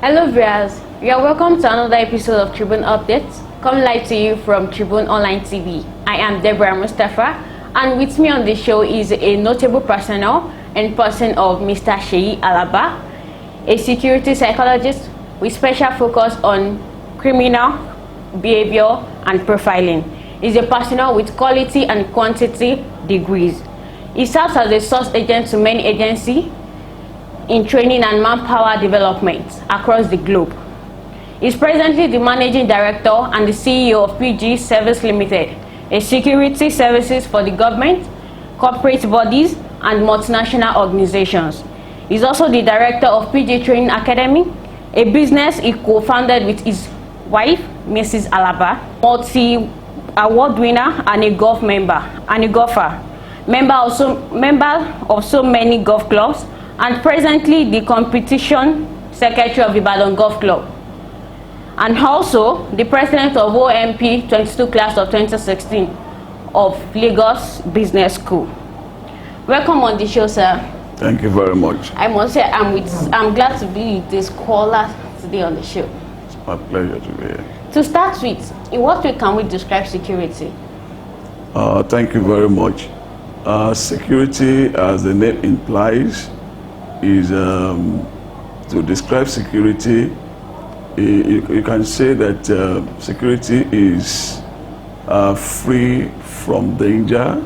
Hello viewers, you are welcome to another episode of Tribune Updates, coming live to you from Tribune Online TV. I am Deborah Mustafa, and with me on the show is a notable personnel in person of Mr. Seyi Alaba, a security psychologist with special focus on criminal behavior and profiling. He's a personnel with quality and quantity degrees. He serves as a source agent to many agencies in training and manpower development across the globe. He's presently the Managing Director and the CEO of PG Service Limited, a security services for the government, corporate bodies, and multinational organizations. He's also the Director of PG Training Academy, a business he co-founded with his wife, Mrs. Alaba, multi-award winner and a golfer, member of so many golf clubs, and presently the competition secretary of the Ibadan Golf Club, and also the president of OMP 22 class of 2016 of Lagos Business School. Welcome on the show, sir. Thank you very much. I must say I'm glad to be with this caller today on the show. It's my pleasure to be here. To start with, in what way can we describe security? Thank you very much. Security, as the name implies, is to describe security. You can say that security is free from danger,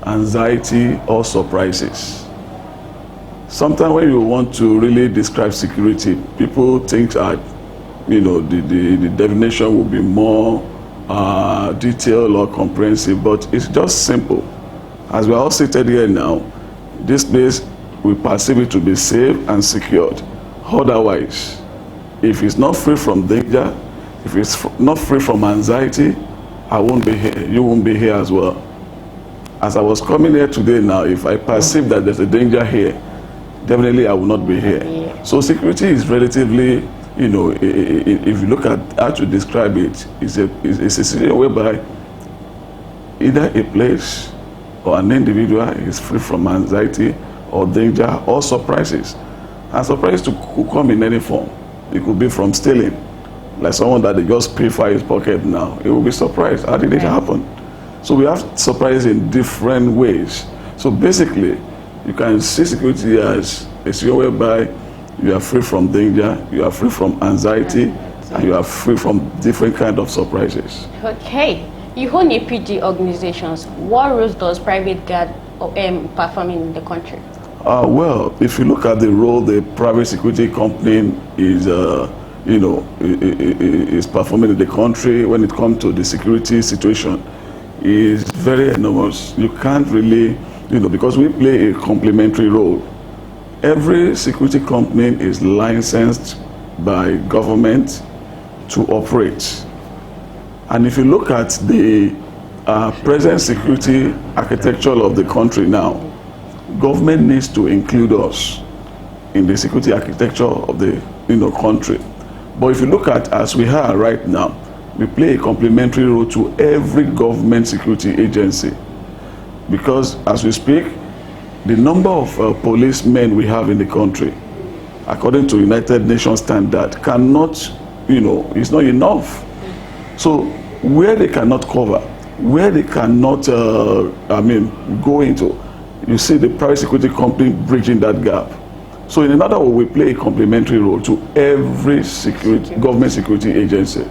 anxiety, or surprises. Sometimes when you want to really describe security, people think that the definition will be more detailed or comprehensive, but it's just simple. As we are all seated here now, this place, we perceive it to be safe and secured. Otherwise, if it's not free from danger, if it's not free from anxiety, I won't be here. You won't be here as well. As I was coming here today now, if I perceive that there's a danger here, definitely I will not be here. Yeah. So security is relatively, if you look at how to describe it, it's a situation whereby either a place or an individual is free from anxiety or danger or surprises. And surprises could come in any form. It could be from stealing, like someone that they just pay for his pocket now. It will be surprised. How did it happen? So we have surprises in different ways. So basically, you can see security as a situation whereby you are free from danger, you are free from anxiety, and you are free from different kinds of surprises. Okay. You own a PG organizations. What roles does private guard perform in the country? Well, if you look at the role the private security company is, is performing in the country when it comes to the security situation, is very enormous. You can't really, because we play a complementary role. Every security company is licensed by government to operate. And if you look at the present security architecture of the country now, government needs to include us in the security architecture of the country. But if you look at as we are right now, we play a complementary role to every government security agency, because as we speak, the number of policemen we have in the country, according to United Nations standard, cannot, it's not enough. So where they cannot cover, where they cannot go into, you see the private security company bridging that gap. So in another way, we play a complementary role to every government security agency.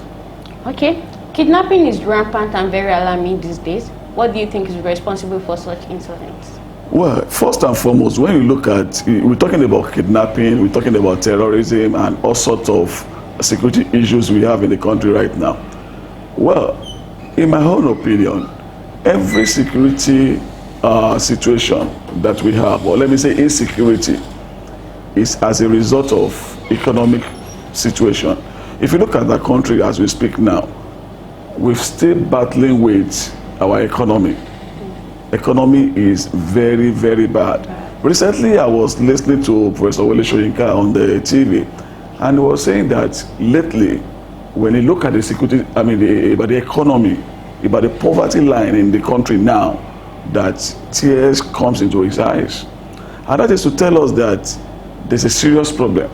Okay. Kidnapping is rampant and very alarming these days. What do you think is responsible for such incidents? Well, first and foremost, when you look at, we're talking about kidnapping, we're talking about terrorism and all sorts of security issues we have in the country right now. Well, in my own opinion, every security situation that we have, or let me say insecurity, is as a result of economic situation. If you look at the country as we speak now, we're still battling with our economy. Economy is very, very bad. Recently, I was listening to Professor Wole Soyinka on the TV, and he was saying that lately, when you look at the security, about the economy, about the poverty line in the country now, that tears comes into his eyes. And that is to tell us that there's a serious problem.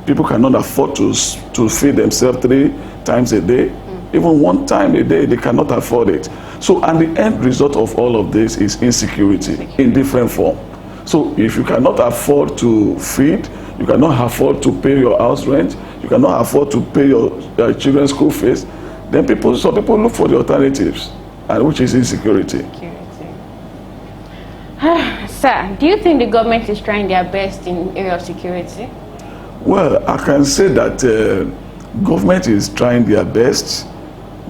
People cannot afford to feed themselves 3 times a day. Even 1 time a day, they cannot afford it. So, and the end result of all of this is insecurity in different form. So if you cannot afford to feed, you cannot afford to pay your house rent, you cannot afford to pay your children's school fees, then some people look for the alternatives, and which is insecurity. Sir, do you think the government is trying their best in area of security? Well, I can say that government is trying their best,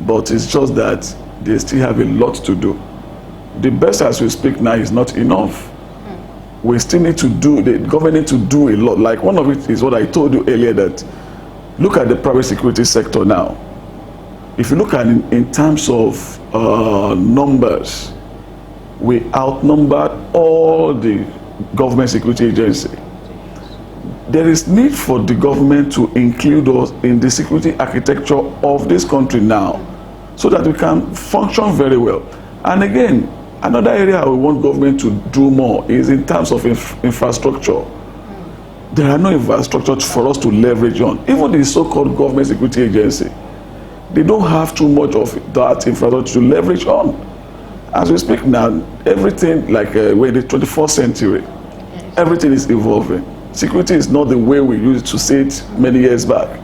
but it's just that they still have a lot to do. The best as we speak now is not enough. We still need to do, the government need to do a lot. Like one of it is what I told you earlier, that look at the private security sector now. If you look at it in terms of numbers, we outnumbered all the government security agencies. There is need for the government to include us in the security architecture of this country now, so that we can function very well. And again, another area we want government to do more is in terms of infrastructure. There are no infrastructure for us to leverage on. Even the so-called government security agency, they don't have too much of that infrastructure to leverage on. As we speak now, everything, like we're in the 21st century, everything is evolving. Security is not the way we used to see it many years back.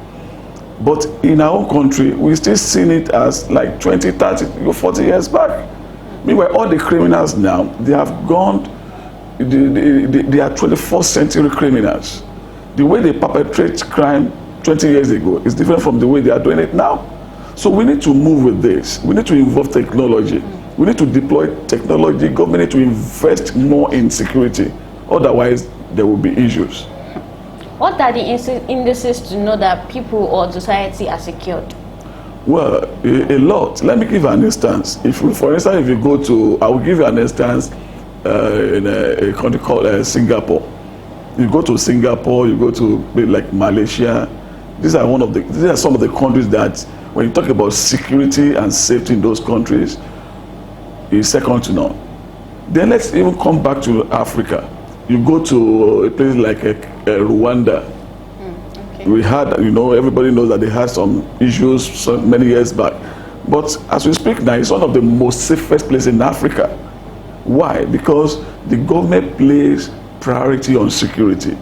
But in our own country, we still see it as like 20, 30, 40 years back. Meanwhile, all the criminals now, they have gone, they are 21st century criminals. The way they perpetrate crime 20 years ago is different from the way they are doing it now. So we need to move with this. We need to involve technology. We need to deploy technology. Government need to invest more in security. Otherwise, there will be issues. What are the indices to know that people or society are secured? Well, a lot. Let me give an instance. For instance, if you go to, I will give you an instance in a country called Singapore. You go to Singapore, you go to like Malaysia. These are some of the countries that, when you talk about security and safety in those countries, is second to none. Then let's even come back to Africa. You go to a place like Rwanda. Okay. We had, everybody knows that they had some issues many years back. But as we speak now, it's one of the most safest places in Africa. Why? Because the government plays priority on security.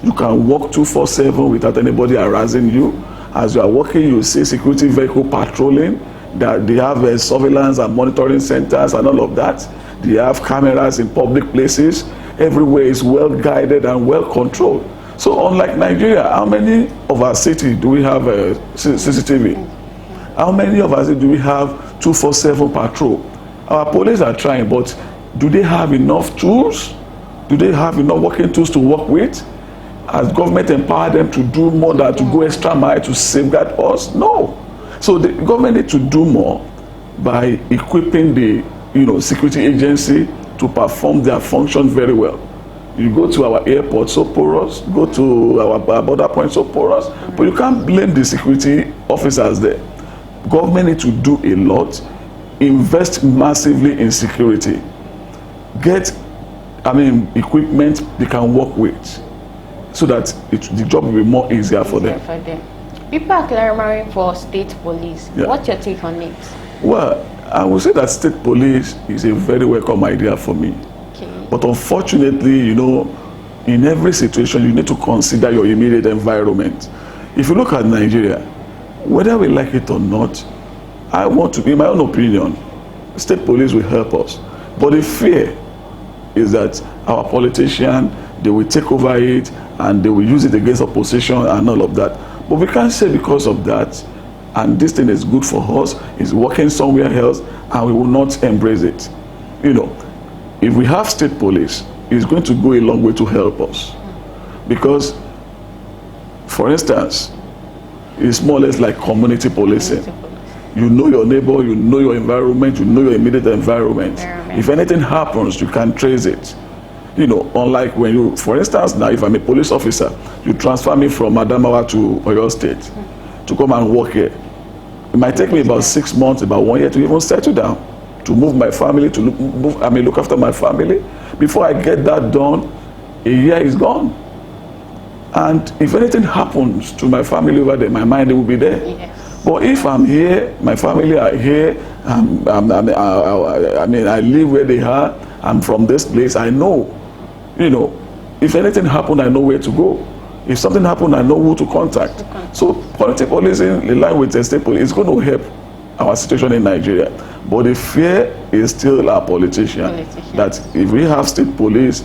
You can walk 24/7 without anybody harassing you. As you are walking, you see security vehicle patrolling. That they have surveillance and monitoring centers and all of that. They have cameras in public places. Everywhere is well guided and well controlled. So unlike Nigeria, how many of our cities do we have CCTV? How many of us do we have 24/7 patrol? Our police are trying, but do they have enough tools? Do they have enough working tools to work with? Has government empowered them to do more than to go extra mile to safeguard us? No. So the government needs to do more by equipping the security agency to perform their function very well. You go to our airport, so porous. Go to our border points, so porous. But you can't blame the security officers there. Government needs to do a lot, invest massively in security, get equipment they can work with, so that the job will be more easier for them. People are clamoring for state police. Yeah. What's your take on it? Well, I would say that state police is a very welcome idea for me. Okay. But unfortunately, in every situation, you need to consider your immediate environment. If you look at Nigeria, whether we like it or not, I want to, in my own opinion, state police will help us. But the fear is that our politicians, they will take over it and they will use it against opposition and all of that. But we can't say because of that, and this thing is good for us, it's working somewhere else, and we will not embrace it. If we have state police, it's going to go a long way to help us. Because, for instance, it's more or less like community policing. You know your neighbor, you know your environment, you know your immediate environment. If anything happens, you can trace it. Unlike when you, for instance, now if I'm a police officer, you transfer me from Adamawa to Oyo State to come and work here. It might take me about 6 months, about 1 year to even settle down, to move my family, to look after my family. Before I get that done, a year is gone. And if anything happens to my family over there, my mind will be there. Yes. But if I'm here, my family are here, I mean, I live where they are, I'm from this place, I know, you know, if anything happened, I know where to go. If something happened, I know who to contact. So political policing, in line with the state police, is going to help our situation in Nigeria. But the fear is still our politician. That if we have state police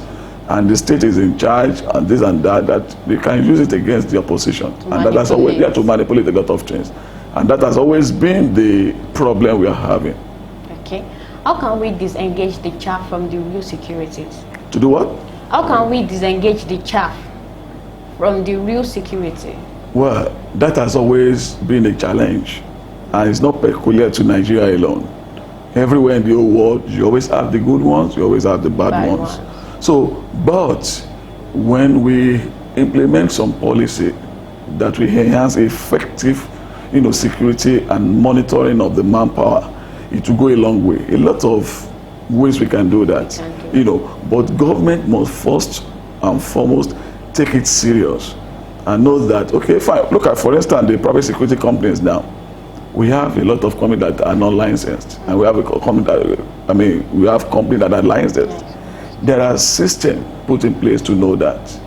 and the state is in charge and this and that, that they can use it against the opposition. And that has always, yeah, to manipulate a lot of things. And that has always been the problem we are having. Okay. How can we disengage the chaff from the real securities? To do what? How can we disengage the chaff from the real security? Well, that has always been a challenge. And it's not peculiar to Nigeria alone. Everywhere in the whole world, you always have the good ones, you always have the bad ones. So, but when we implement some policy that will enhance effective, you know, security and monitoring of the manpower, it will go a long way. A lot of ways we can do that, you know, but government must first and foremost take it serious and know that, okay, fine, look at, for instance, the private security companies now. We have a lot of companies that are not licensed, and we have a company that, I mean, we have companies that are licensed. There are systems put in place to know that.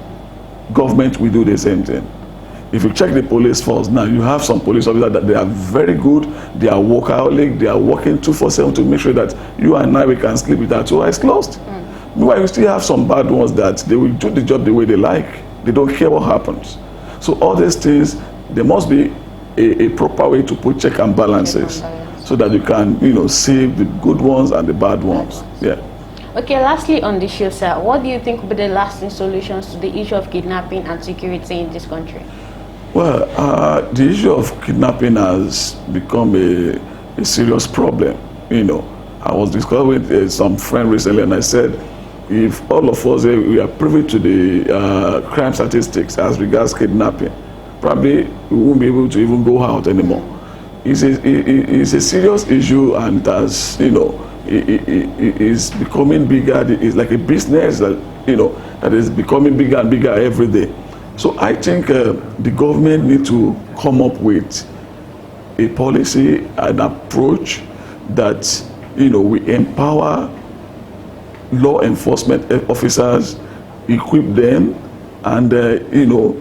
Government will do the same thing. If you check the police force now, you have some police officers that they are very good, they are workaholic, they are working 247 to make sure that you and I, we can sleep with our two eyes closed. Meanwhile, you still have some bad ones that they will do the job the way they like. They don't care what happens. So all these things, there must be a proper way to put check and balances so that you can, you know, save the good ones and the bad ones. Yeah. Okay, lastly on the show, sir, what do you think will be the lasting solutions to the issue of kidnapping and security in this country? Well, the issue of kidnapping has become a serious problem. You know, I was discussing with some friend recently, and I said, if all of us we are privy to the crime statistics as regards kidnapping, probably we won't be able to even go out anymore. It's a serious issue, and as you know, it is becoming bigger. It's like a business that, you know, that is becoming bigger and bigger every day. So I think the government need to come up with a policy, an approach that, you know, we empower law enforcement officers, equip them, and you know,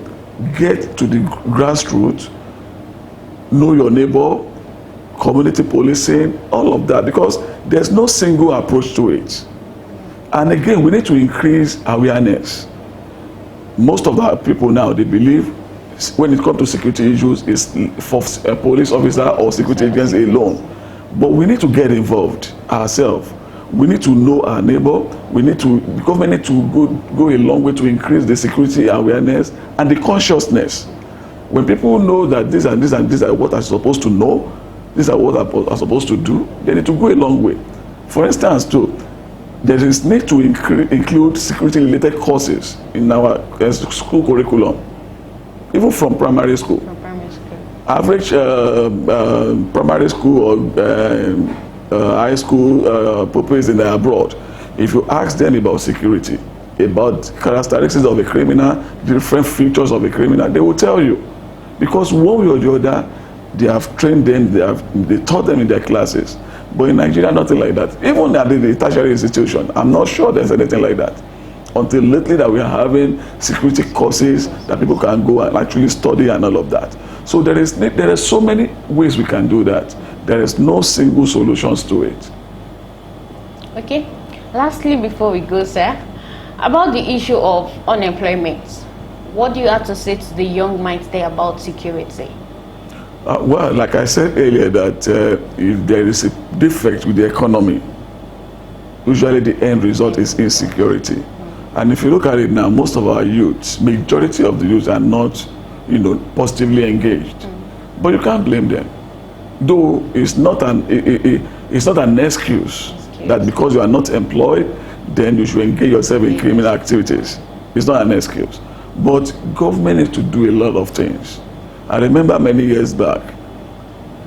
get to the grassroots, know your neighbor, community policing, all of that, because there's no single approach to it. And again, we need to increase awareness. Most of our people now, they believe when it comes to security issues, it's for a police officer or security agency alone. But we need to get involved ourselves. We need to know our neighbor. We need to, the government need to go a long way to increase the security awareness and the consciousness. When people know that this and this and this are what I'm supposed to know, these are what I'm supposed to do, they need to go a long way. For instance, too, there is need to include security-related courses in our school curriculum, even from primary school. Average primary school or high school pupils in the abroad, if you ask them about security, about characteristics of a criminal, different features of a criminal, they will tell you. Because one way or the other, they have trained them, they taught them in their classes. But in Nigeria, nothing like that. Even at the tertiary institution, I'm not sure there's anything like that. Until lately that we are having security courses that people can go and actually study and all of that. So there are so many ways we can do that. There is no single solutions to it. Okay. Lastly, before we go, sir, about the issue of unemployment, what do you have to say to the young minds there about security? Well, like I said earlier, that if there is a defect with the economy, usually the end result is insecurity. And if you look at it now, most of our youths, majority of the youths are not, you know, positively engaged. But you can't blame them. Though it's not an excuse that because you are not employed, then you should engage yourself in criminal activities. It's not an excuse. But government needs to do a lot of things. I remember many years back,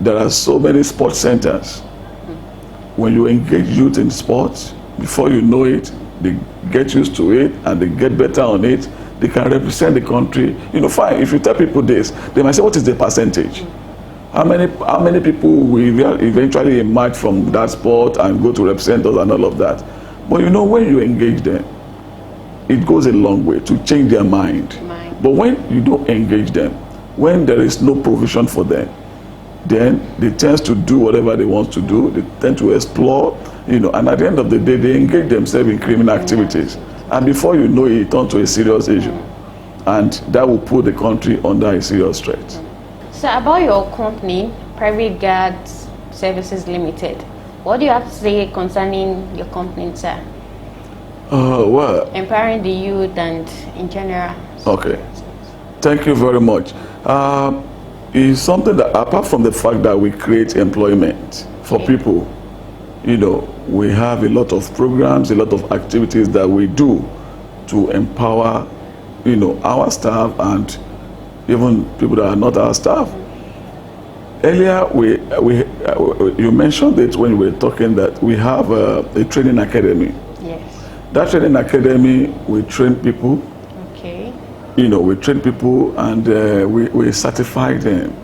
there are so many sports centers. When you engage youth in sports, before you know it, they get used to it and they get better on it. they can represent the country. You know, fine, if you tell people this, they might say, what is the percentage? How many people will eventually emerge from that sport and go to represent us and all of that? But you know, when you engage them, it goes a long way to change their mind. But when you don't engage them, when there is no provision for them, then they tend to do whatever they want to do. They tend to explore, you know, and at the end of the day, they engage themselves in criminal activities. And before you know it, it turns to a serious issue. And that will put the country under a serious threat. So about your company, Private Guards Services Limited, what do you have to say concerning your company, sir? Well, empowering the youth and in general. Okay, thank you very much. It's something that, apart from the fact that we create employment for people, you know, we have a lot of programs, a lot of activities that we do to empower, you know, our staff and even people that are not our staff. Earlier, you mentioned it when we were talking that we have a training academy. Yes. That training academy, we train people. Okay. You know, we train people and we certify them.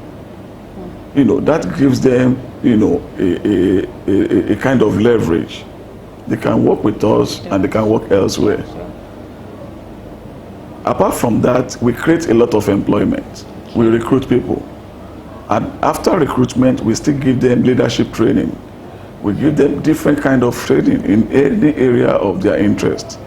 You know, that gives them, you know, a kind of leverage. They can work with us and they can work elsewhere. Apart from that, we create a lot of employment. We recruit people. And after recruitment, we still give them leadership training. We give them different kind of training in any area of their interest,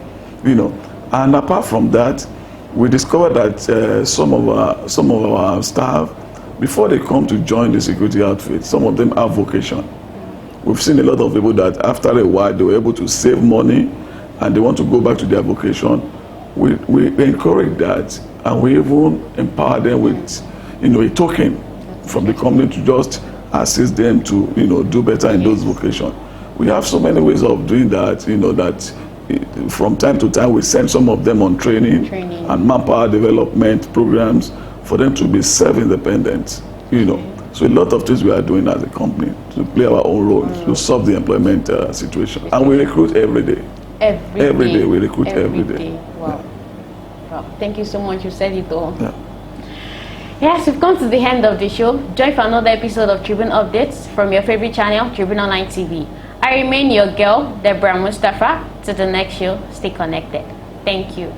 you know. And apart from that, we discovered that some of our staff, before they come to join the security outfit, some of them have vocation. We've seen a lot of people that after a while they were able to save money and they want to go back to their vocation. We encourage that, and we even empower them with, you know, a token from the company to just assist them to, you know, do better in those vocations. We have so many ways of doing that, you know, that from time to time we send some of them on training. And manpower development programs for them to be self-independent, you know. So a lot of things we are doing as a company to play our own role to solve the employment situation. And we recruit every day. Every day we recruit every day. Wow. Wow. Thank you so much. You said it all. Yeah. Yes, we've come to the end of the show. Join for another episode of Tribune Updates from your favorite channel, Tribune Online TV. I remain your girl, Deborah Mustafa. To the next show, stay connected. Thank you.